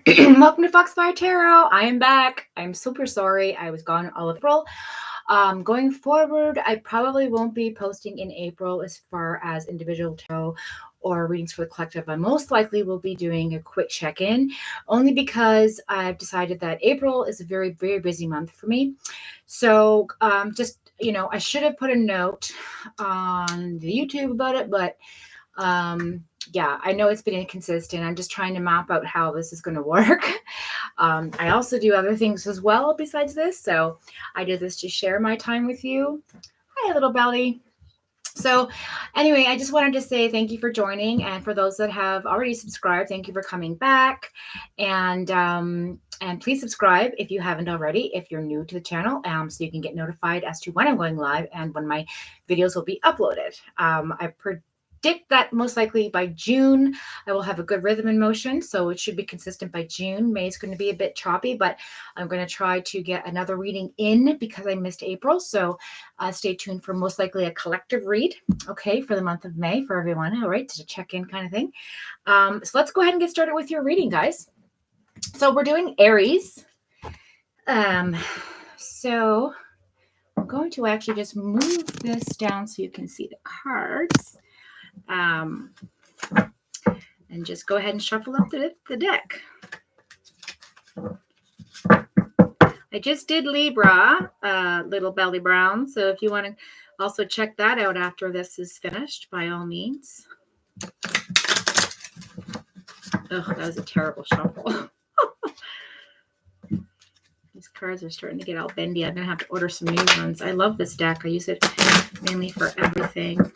Welcome to Foxfire Tarot. I am back. I'm super sorry. I was gone all of April. Going forward, I probably won't be posting in April as far as individual tarot or readings for the collective. I most likely will be doing a quick check-in, only because I've decided that April is a very, very busy month for me. So I should have put a note on the YouTube about it, but yeah, I know it's been inconsistent. I'm just trying to map out how this is going to work. I also do other things as well besides this. So I did this to share my time with you. Hi, little belly. So anyway, I just wanted to say thank you for joining. And for those that have already subscribed, thank you for coming back. And please subscribe if you haven't already, if you're new to the channel, so you can get notified as to when I'm going live and when my videos will be uploaded. I predict that most likely by June, I will have a good rhythm and motion. So it should be consistent by June. May is going to be a bit choppy, but I'm going to try to get another reading in because I missed April. So stay tuned for most likely a collective read, okay, for the month of May for everyone. All right, to check in kind of thing. So let's go ahead and get started with your reading, guys. So we're doing Aries. So I'm going to actually just move this down so you can see the cards. And just go ahead and shuffle up the deck. I just did Libra, little belly brown. So if you want to also check that out after this is finished, by all means. Oh, that was a terrible shuffle. These cards are starting to get all bendy. I'm going to have to order some new ones. I love this deck. I use it mainly for everything.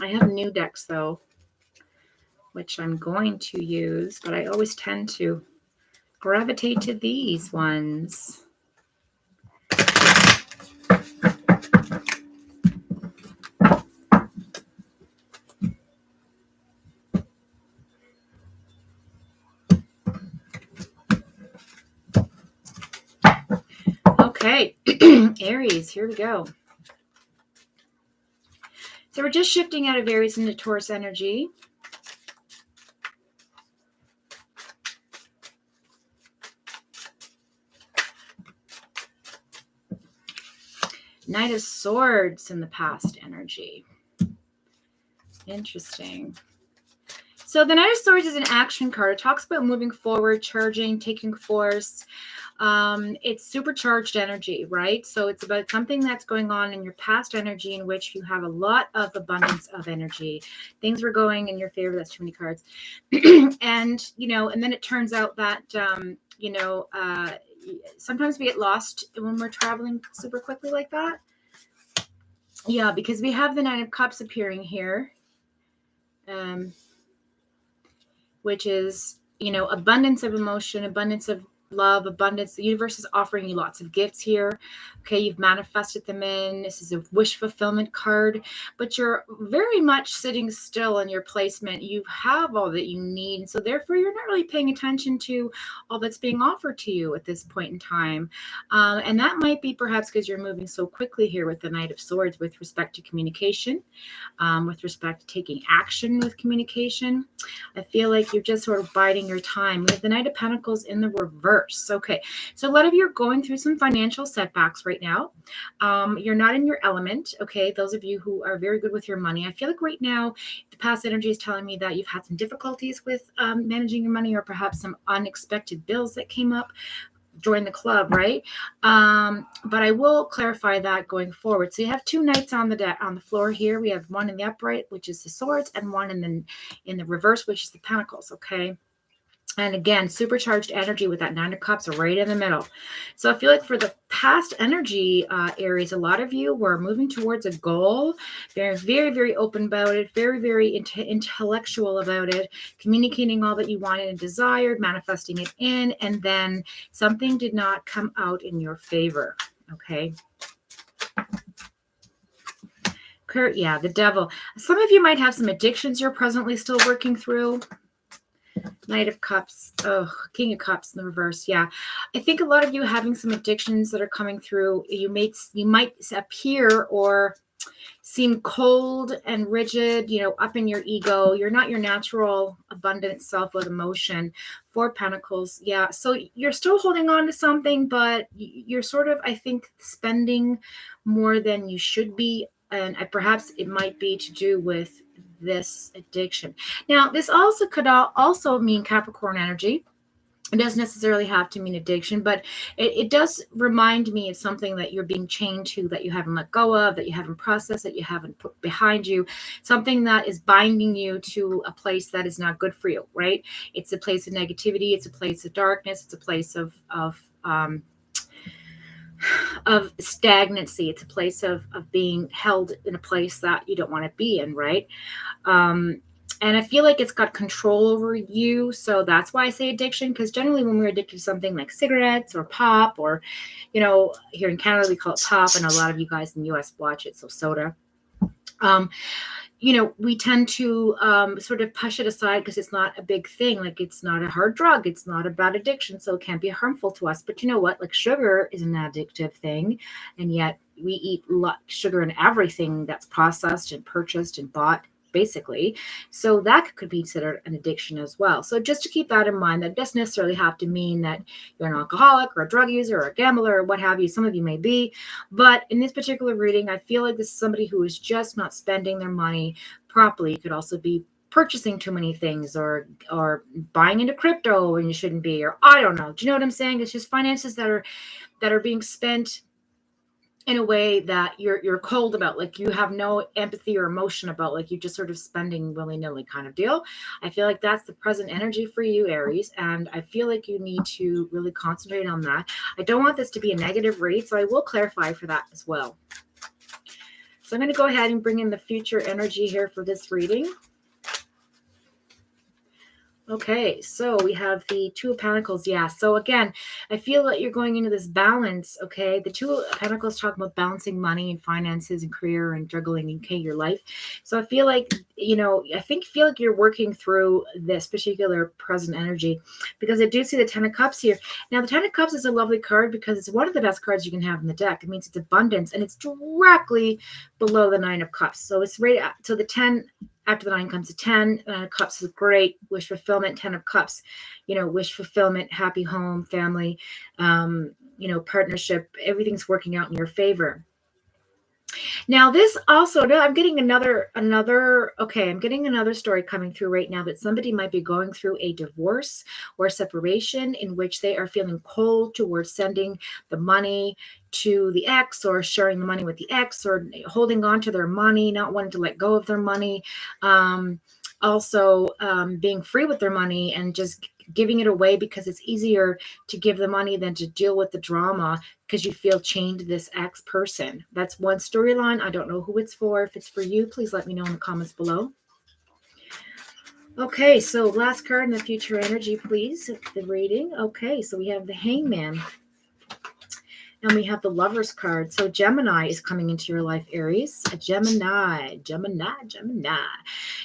I have new decks, though, which I'm going to use, but I always tend to gravitate to these ones. Okay, Aries, here we go. So we're just shifting out of Aries into Taurus energy. Knight of Swords in the past energy. Interesting. So the Knight of Swords is an action card. It talks about moving forward, charging, taking force. It's supercharged energy, right? So it's about something that's going on in your past energy in which you have a lot of abundance of energy. Things were going in your favor. That's too many cards. And then it turns out that, sometimes we get lost when we're traveling super quickly like that. Yeah, because we have the Nine of Cups appearing here. Which is, abundance of emotion, abundance of love, abundance. The universe is offering you lots of gifts here. Okay, you've manifested them in. This is a wish fulfillment card, but you're very much sitting still in your placement. You have all that you need. So therefore, you're not really paying attention to all that's being offered to you at this point in time. And that might be perhaps because you're moving so quickly here with the Knight of Swords with respect to communication, with respect to taking action with communication. I feel like you're just sort of biding your time. We have the Knight of Pentacles in the reverse. Okay, so a lot of you are going through some financial setbacks right now. You're not in your element. Okay, those of you who are very good with your money, I feel like right now the past energy is telling me that you've had some difficulties with managing your money, or perhaps some unexpected bills that came up. Join the club, right? But I will clarify that going forward. So you have two knights on the floor here. We have one in the upright, which is the swords, and one in the reverse, which is the pentacles. Okay. And again, supercharged energy with that Nine of Cups right in the middle. So I feel like for the past energy, Aries, a lot of you were moving towards a goal. Very, very, very open about it. Very, very intellectual about it. Communicating all that you wanted and desired, manifesting it in, and then something did not come out in your favor. Okay. Yeah, the devil. Some of you might have some addictions you're presently still working through. Knight of Cups. Oh, King of Cups in the reverse. Yeah. I think a lot of you having some addictions that are coming through. You might appear or seem cold and rigid, up in your ego. You're not your natural abundant self with emotion. Four Pentacles. Yeah. So you're still holding on to something, but you're sort of, I think, spending more than you should be. And perhaps it might be to do with this addiction. Now, this also could also mean Capricorn energy. It doesn't necessarily have to mean addiction, but it does remind me of something that you're being chained to, that you haven't let go of, that you haven't processed, that you haven't put behind you, something that is binding you to a place that is not good for you, right? It's a place of negativity. It's a place of darkness. It's a place of stagnancy. It's a place of being held in a place that you don't want to be in, right? And I feel like it's got control over you. So that's why I say addiction, because generally when we're addicted to something like cigarettes or pop, or, here in Canada, we call it pop, and a lot of you guys in the US watch it, so soda. We tend to sort of push it aside because it's not a big thing. Like, it's not a hard drug. It's not a bad addiction. So it can't be harmful to us. But you know what? Like, sugar is an addictive thing. And yet we eat sugar in everything that's processed and purchased and bought, basically. So that could be considered an addiction as well. So just to keep that in mind, that doesn't necessarily have to mean that you're an alcoholic or a drug user or a gambler or what have you. Some of you may be. But in this particular reading, I feel like this is somebody who is just not spending their money properly. It could also be purchasing too many things, or buying into crypto when you shouldn't be, or I don't know. Do you know what I'm saying? It's just finances that are being spent in a way that you're cold about, like you have no empathy or emotion about, like you're just sort of spending willy-nilly kind of deal. I feel like that's the present energy for you, Aries, and I feel like you need to really concentrate on that. I don't want this to be a negative read, so I will clarify for that as well. So I'm going to go ahead and bring in the future energy here for this reading. Okay, so we have the Two of Pentacles. Yeah, so again, I feel that you're going into this balance, okay? The Two of Pentacles talk about balancing money and finances and career and juggling, okay, your life. So I feel like, feel like you're working through this particular present energy, because I do see the Ten of Cups here. Now, the Ten of Cups is a lovely card because it's one of the best cards you can have in the deck. It means it's abundance, and it's directly below the Nine of Cups. So it's right at, so the 10... After the 9 comes a 10. 9 of Cups is great. Wish fulfillment. 10 of Cups, wish fulfillment, happy home, family, partnership. Everything's working out in your favor. Now, this also, I'm getting I'm getting another story coming through right now, that somebody might be going through a divorce or separation in which they are feeling cold towards sending the money to the ex, or sharing the money with the ex, or holding on to their money, not wanting to let go of their money. Also being free with their money and just giving it away, because it's easier to give the money than to deal with the drama, because you feel chained to this ex person. That's one storyline. I don't know who it's for. If it's for you, please let me know in the comments below. Okay, so last card in the future energy, please, the reading. Okay, so we have the Hangman. And we have the Lovers card. So Gemini is coming into your life, Aries. A Gemini.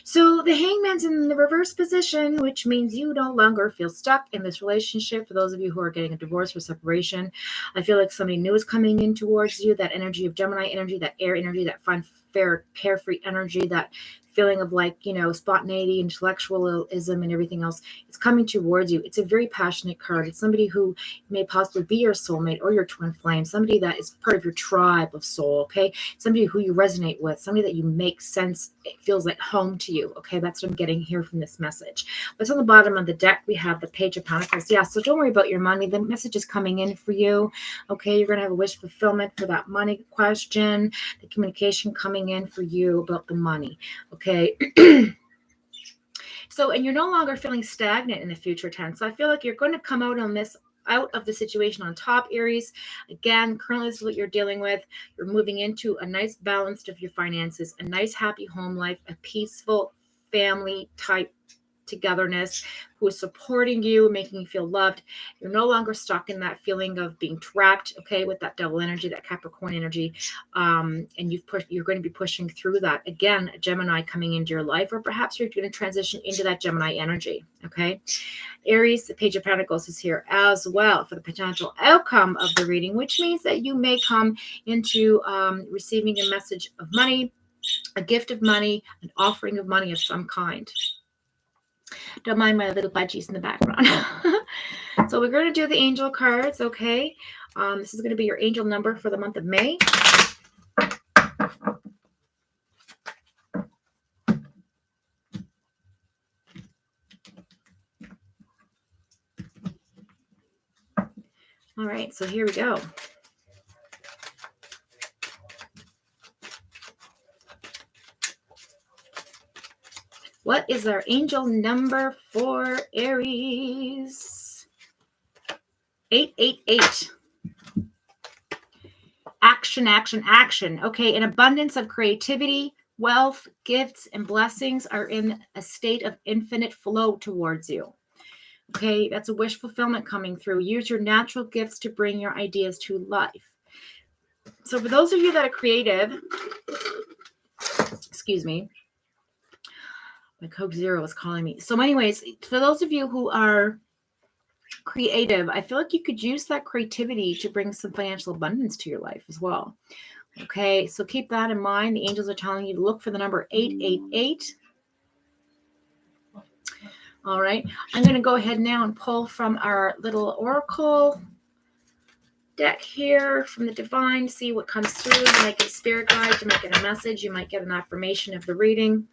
So the Hangman's in the reverse position, which means you no longer feel stuck in this relationship. For those of you who are getting a divorce or separation, I feel like somebody new is coming in towards you. That energy of Gemini energy, that air energy, that fun, fair, carefree energy, that feeling of like, spontaneity, intellectualism, and everything else. It's coming towards you. It's a very passionate card. It's somebody who may possibly be your soulmate or your twin flame, somebody that is part of your tribe of soul, okay? Somebody who you resonate with, somebody that you make sense, it feels like home to you, okay? That's what I'm getting here from this message. But on the bottom of the deck, we have the Page of Pentacles. Yeah, so don't worry about your money. The message is coming in for you, okay? You're going to have a wish fulfillment for that money question, the communication coming in for you about the money, okay? So, and you're no longer feeling stagnant in the future tense. So I feel like you're going to come out of the situation on top, Aries. Again, currently this is what you're dealing with. You're moving into a nice balance of your finances, a nice happy home life, a peaceful family type togetherness, who is supporting you, making you feel loved. You're no longer stuck in that feeling of being trapped, okay, with that devil energy, that Capricorn energy. And you're going to be pushing through that. Again, a Gemini coming into your life, or perhaps you're going to transition into that Gemini energy, okay? Aries, the Page of Pentacles is here as well for the potential outcome of the reading, which means that you may come into receiving a message of money, a gift of money, an offering of money of some kind. Don't mind my little budgies in the background. So we're going to do the angel cards, okay? This is going to be your angel number for the month of May. All right, so here we go. What is our angel number for Aries? 888. Action, action, action. Okay, an abundance of creativity, wealth, gifts, and blessings are in a state of infinite flow towards you. Okay, that's a wish fulfillment coming through. Use your natural gifts to bring your ideas to life. So for those of you that are creative, excuse me, my Coke Zero is calling me. So anyways, for those of you who are creative, I feel like you could use that creativity to bring some financial abundance to your life as well. Okay, so keep that in mind. The angels are telling you to look for the number 888. All right, I'm going to go ahead now and pull from our little oracle deck here from the divine, see what comes through. You might get a spirit guide, you might get a message, you might get an affirmation of the reading.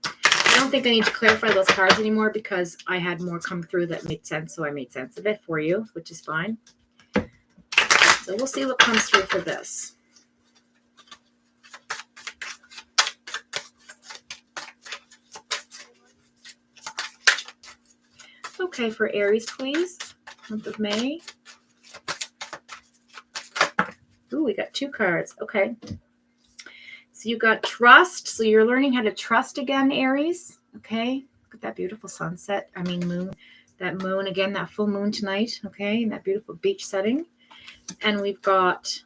I don't think I need to clarify those cards anymore because I had more come through that made sense, so I made sense of it for you, which is fine. So we'll see what comes through for this. Okay, for Aries, please. Month of May. Ooh, we got two cards. Okay. So you got trust. So you're learning how to trust again, Aries. Okay. Look at that beautiful sunset. I mean, moon. That moon again, that full moon tonight. Okay. And that beautiful beach setting. And we've got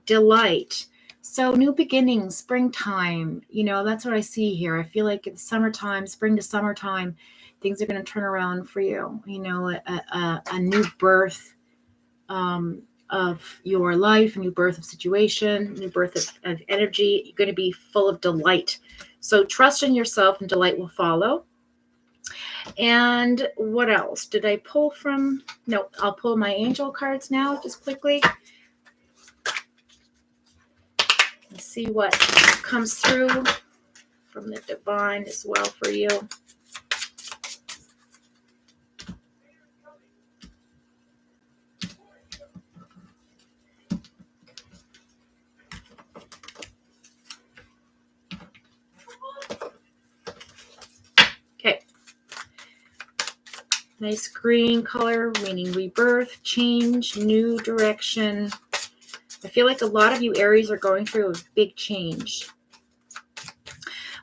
delight. So new beginnings, springtime. You know, that's what I see here. I feel like it's summertime, spring to summertime, things are going to turn around for you. You know, a new birth of your life, a new birth of situation, new birth of energy. You're going to be full of delight. So trust in yourself and delight will follow. And what else did I pull from? No, I'll pull my angel cards now just quickly. Let's see what comes through from the divine as well for you. Nice green color, meaning rebirth, change, new direction. I feel like a lot of you Aries are going through a big change.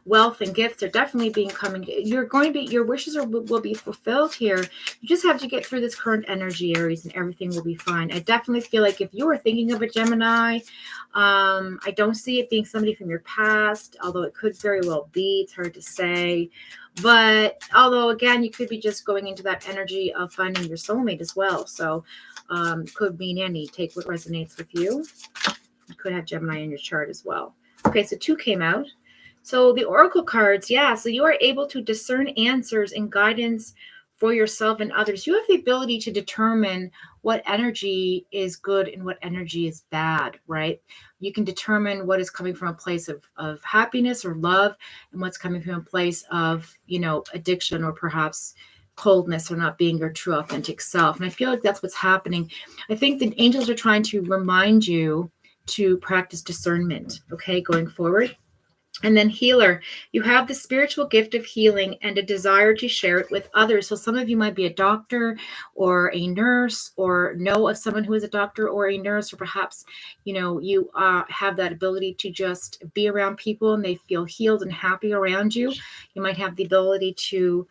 Wealth and gifts are definitely being coming. You're going to be, your wishes will be fulfilled here. You just have to get through this current energy, Aries, and everything will be fine. I definitely feel like if you were thinking of a Gemini, I don't see it being somebody from your past, although it could very well be. It's hard to say. But although, again, you could be just going into that energy of finding your soulmate as well. So could mean any. Take what resonates with you. You could have Gemini in your chart as well. Okay, so 2 came out. So the oracle cards, yeah. So you are able to discern answers and guidance for yourself and others. You have the ability to determine what energy is good and what energy is bad, right? You can determine what is coming from a place of happiness or love and what's coming from a place of, you know, addiction or perhaps coldness or not being your true authentic self. And I feel like that's what's happening. I think the angels are trying to remind you to practice discernment, okay, going forward. And then healer, you have the spiritual gift of healing and a desire to share it with others. So some of you might be a doctor or a nurse, or know of someone who is a doctor or a nurse, or perhaps, you have that ability to just be around people and they feel healed and happy around you. You might have the ability to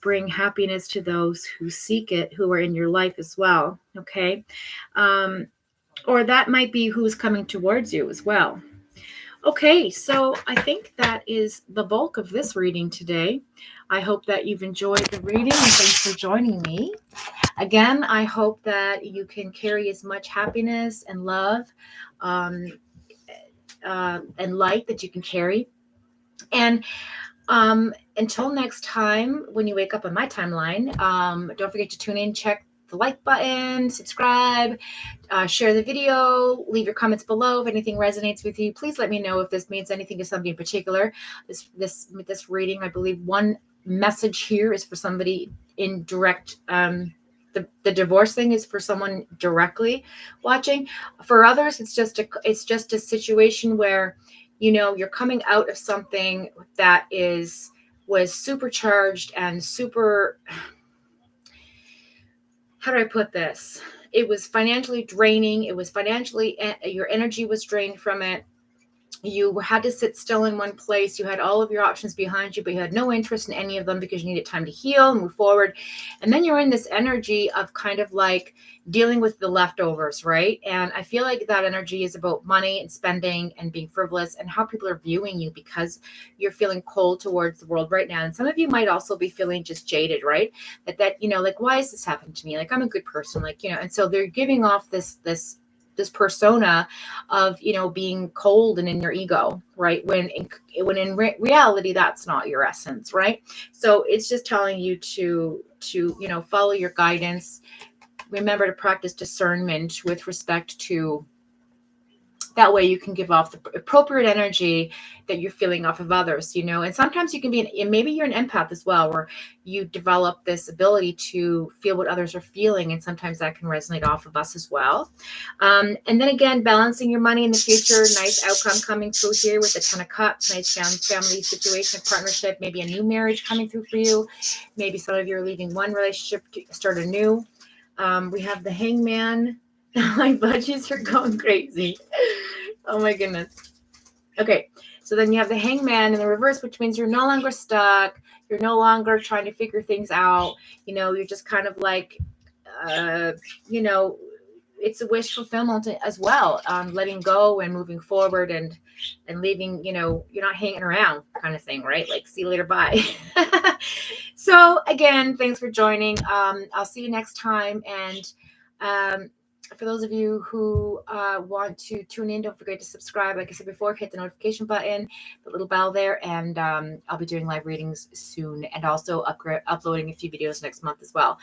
bring happiness to those who seek it, who are in your life as well. Okay. Or that might be who's coming towards you as well. Okay, so I think that is the bulk of this reading today. I hope that you've enjoyed the reading, and thanks for joining me. Again, I hope that you can carry as much happiness and love and light that you can carry. And until next time, when you wake up on my timeline, don't forget to tune in, check the like button, subscribe, share the video, leave your comments below if anything resonates with you. Please let me know if this means anything to somebody in particular. This reading, I believe one message here is for somebody in direct. The divorce thing is for someone directly watching. For others, it's just a situation where you're coming out of something that was supercharged and super. How do I put this? It was financially draining. It was financially, your energy was drained from it. You had to sit still in one place. You had all of your options behind you, but you had no interest in any of them because you needed time to heal, move forward. And then you're in this energy of kind of like dealing with the leftovers, right? And I feel like that energy is about money and spending and being frivolous and how people are viewing you because you're feeling cold towards the world right now. And some of you might also be feeling just jaded, right? That like, why is this happening to me? Like, I'm a good person, and so they're giving off this persona of being cold and in your ego, right? When in reality that's not your essence, right? So it's just telling you to follow your guidance. Remember to practice discernment with respect to that way you can give off the appropriate energy that you're feeling off of others, and sometimes you can be maybe you're an empath as well, where you develop this ability to feel what others are feeling, and sometimes that can resonate off of us as well. And then again, balancing your money in the future, nice outcome coming through here with the 10 of Cups, nice family situation, partnership, maybe a new marriage coming through for you. Maybe some of you are leaving one relationship to start a new. We have the Hangman. My budgets are going crazy. Oh my goodness. Okay, so then you have the Hangman in the reverse, which means you're no longer stuck. You're no longer trying to figure things out. You're just kind of like, it's a wish fulfillment as well. Letting go and moving forward and leaving, you're not hanging around kind of thing, right? Like, see you later, bye. So again, thanks for joining. I'll see you next time. And for those of you who want to tune in, don't forget to subscribe. Like I said before, hit the notification button, the little bell there, and I'll be doing live readings soon, and also uploading a few videos next month as well.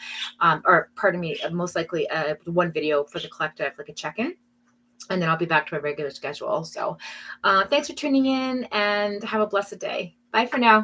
Or pardon me, most likely one video for the collective, like a check-in, and then I'll be back to my regular schedule. So thanks for tuning in, and have a blessed day. Bye for now.